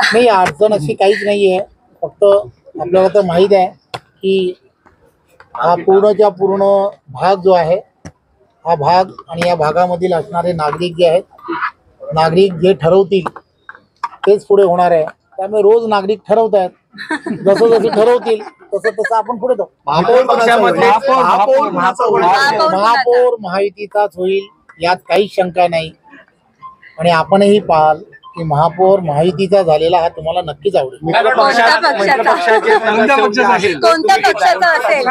नाही, अडचण अशी काहीच नाहीये. फक्त आपल्याला तर माहीत आहे की हा पूर्णच्या पूर्ण भाग जो आहे, हा भाग आणि या भागामधील असणारे नागरिक जे आहेत, नागरिक जे ठरवतील तेच पुढे होणार आहे. त्यामुळे रोज नागरिक ठरवत आहेत, जसं जसं ठरवतील तसं तसं आपण पुढे जाऊ. महापौर महायुतीचाच होईल, यात काहीच शंका नाही. आणि आपणही पाहाल की महापौर महायुतीचा झालेला हा तुम्हाला नक्कीच आवडेल. कोणत्या पक्षाचा असेल?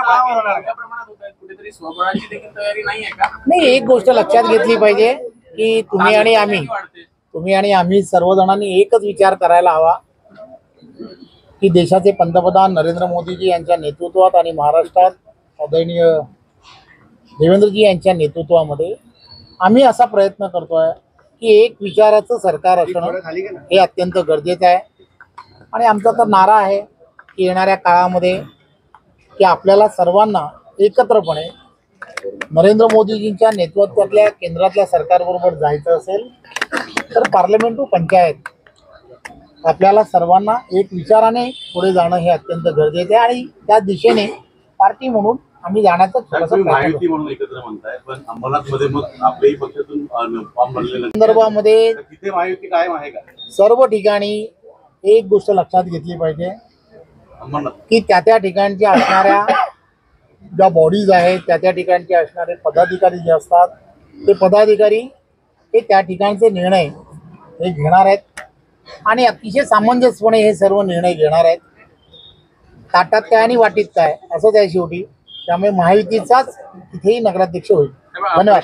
नाही, एक गोष्ट लक्षात घेतली पाहिजे की तुम्ही आणि आम्ही सर्वजणांनी एकच विचार करायला हवा की देशाचे पंतप्रधान नरेंद्र मोदीजी यांच्या नेतृत्वात आणि महाराष्ट्रात आदरणीय देवेंद्रजी यांच्या नेतृत्वामध्ये आम्ही असा प्रयत्न करतोय की एक विचाराचं सरकार असणं हे अत्यंत गरजेचं आहे. आणि आमचा तर नारा आहे की येणाऱ्या काळामध्ये की आपल्याला सर्वांना एकत्रपणे नरेंद्र मोदीजींच्या नेतृत्वातल्या केंद्रातल्या सरकारबरोबर जायचं असेल तर पार्लमेंट टू पंचायत आपल्याला सर्वांना एक विचाराने पुढे जाणं हे अत्यंत गरजेचं आहे. आणि त्या दिशेने पार्टी म्हणून आम्ही जाण्याचा संदर्भामध्ये सर्व ठिकाणी एक गोष्ट लक्षात घेतली पाहिजे की त्या ठिकाणच्या असणाऱ्या ज्या बॉडीज आहेत, त्या ठिकाणचे असणारे पदाधिकारी जे असतात, ते पदाधिकारी हे त्या ठिकाणचे निर्णय हे घेणार आहेत आणि अतिशय सामंजस्यपणे हे सर्व निर्णय घेणार आहेत. ताटात काय आणि वाटीत काय असंच आहे शेवटी. त्यामुळे महायुतीचाच तिथेही नगराध्यक्ष होईल. धन्यवाद.